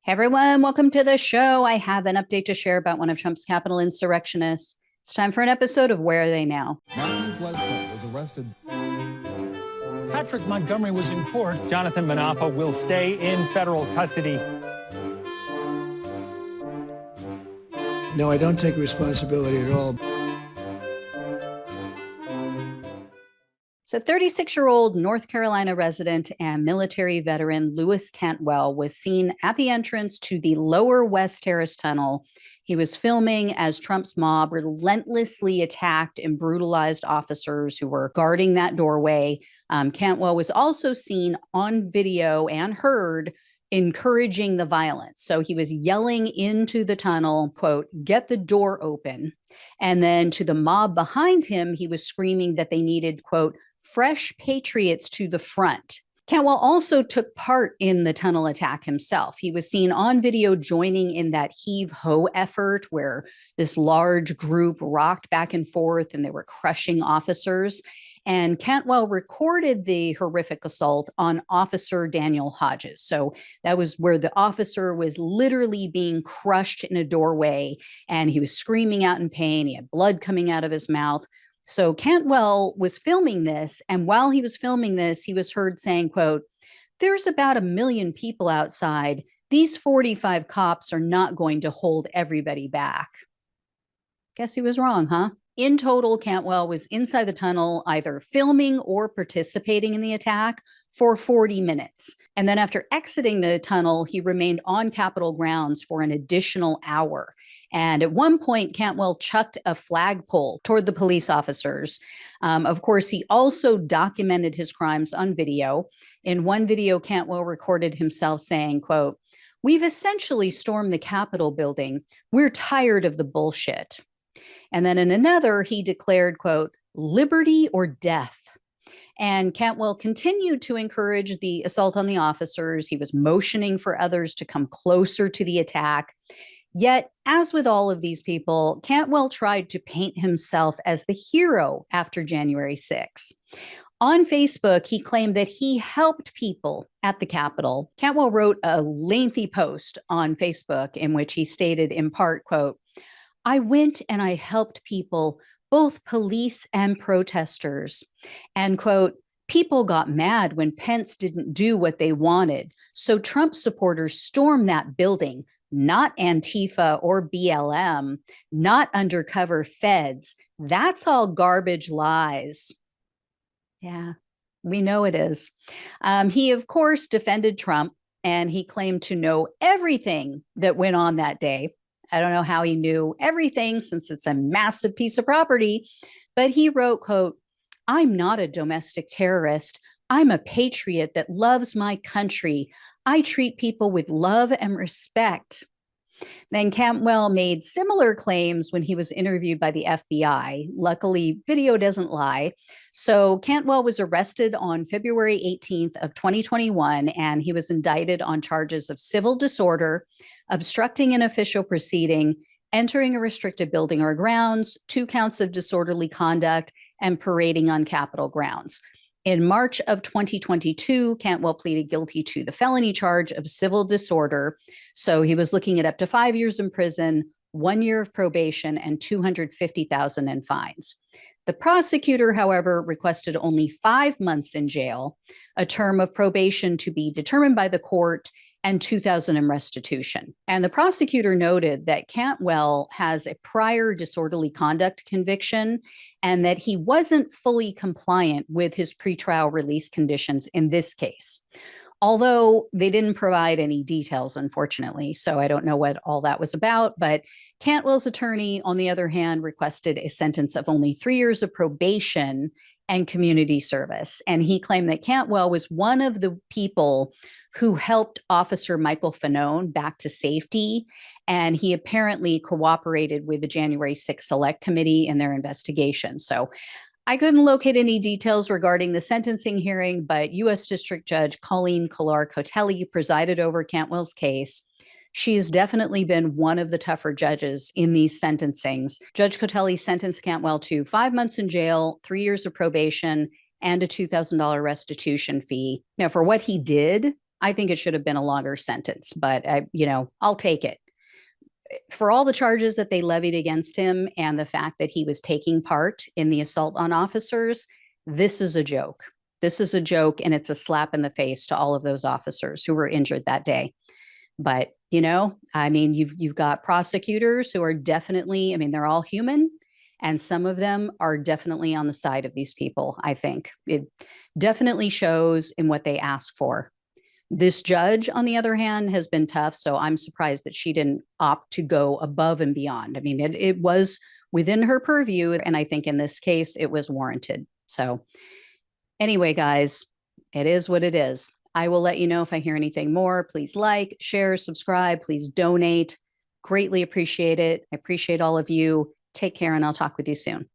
Hey everyone, welcome to the show. I have an update to share about one of Trump's Capitol insurrectionists. It's time for an episode of Where Are They Now? Matthew Bledsoe was arrested. Patrick Montgomery was in court. Jonathan Manapa will stay in federal custody. No, I don't take responsibility at all. So 36-year-old North Carolina resident and military veteran Lewis Cantwell was seen at the entrance to the Lower West Terrace Tunnel. He was filming as Trump's mob relentlessly attacked and brutalized officers who were guarding that doorway. Cantwell was also seen on video and heard encouraging the violence. So he was yelling into the tunnel, quote, "Get the door open." And then to the mob behind him, he was screaming that they needed, quote, "fresh patriots to the front." Cantwell also took part in the tunnel attack himself. He was seen on video joining in that heave-ho effort where this large group rocked back and forth and they were crushing officers. And Cantwell recorded the horrific assault on Officer Daniel Hodges. So that was where the officer was literally being crushed in a doorway and he was screaming out in pain. He had blood coming out of his mouth. So Cantwell was filming this, and while he was filming this, he was heard saying, quote, "There's about 1 million people outside. These 45 cops are not going to hold everybody back." Guess he was wrong, huh? In total, Cantwell was inside the tunnel, either filming or participating in the attack for 40 minutes. And then after exiting the tunnel, he remained on Capitol grounds for an additional hour. And at one point, Cantwell chucked a flagpole toward the police officers. Of course, he also documented his crimes on video. In one video, Cantwell recorded himself saying, quote, "We've essentially stormed the Capitol building. We're tired of the bullshit." And then in another, he declared, quote, "liberty or death." And Cantwell continued to encourage the assault on the officers. He was motioning for others to come closer to the attack. Yet, as with all of these people, Cantwell tried to paint himself as the hero after January 6th. On Facebook, he claimed that he helped people at the Capitol. Cantwell wrote a lengthy post on Facebook in which he stated in part, quote, "I went and I helped people, both police and protesters." And quote, "People got mad when Pence didn't do what they wanted. So Trump supporters stormed that building. Not Antifa or BLM, not undercover feds. That's all garbage lies." Yeah, we know it is. He, of course, defended Trump, and he claimed to know everything that went on that day. I don't know how he knew everything since it's a massive piece of property, but he wrote, quote, "I'm not a domestic terrorist. I'm a patriot that loves my country. I treat people with love and respect." Then Cantwell made similar claims when he was interviewed by the FBI. Luckily, video doesn't lie. So Cantwell was arrested on February 18th of 2021, and he was indicted on charges of civil disorder, obstructing an official proceeding, entering a restricted building or grounds, 2 counts of disorderly conduct, and parading on Capitol grounds. In March of 2022, Cantwell pleaded guilty to the felony charge of civil disorder. So he was looking at up to 5 years in prison, 1 year of probation, and $250,000 in fines. The prosecutor, however, requested only 5 months in jail, a term of probation to be determined by the court, and $2,000 in restitution. And the prosecutor noted that Cantwell has a prior disorderly conduct conviction and that he wasn't fully compliant with his pretrial release conditions in this case. Although they didn't provide any details, unfortunately, so I don't know what all that was about. But Cantwell's attorney, on the other hand, requested a sentence of only 3 years of probation and community service. And he claimed that Cantwell was one of the people who helped Officer Michael Fanone back to safety. And he apparently cooperated with the January 6th Select Committee in their investigation. So I couldn't locate any details regarding the sentencing hearing, but U.S. District Judge Colleen Kolar-Cotelli presided over Cantwell's case. She's definitely been one of the tougher judges in these sentencings. Judge Cotelli sentenced Cantwell to 5 months in jail, 3 years of probation, and a $2,000 restitution fee. Now, for what he did, I think it should have been a longer sentence, but I'll take it. For all the charges that they levied against him and the fact that he was taking part in the assault on officers, this is a joke. This is a joke, and it's a slap in the face to all of those officers who were injured that day. But, you've got prosecutors who are definitely, they're all human, and some of them are definitely on the side of these people. I think it definitely shows in what they ask for. This judge, on the other hand, has been tough. So I'm surprised that she didn't opt to go above and beyond. It was within her purview. And I think in this case, it was warranted. So anyway, guys, it is what it is. I will let you know if I hear anything more. Please like, share, subscribe. Please donate. Greatly appreciate it. I appreciate all of you. Take care, and I'll talk with you soon.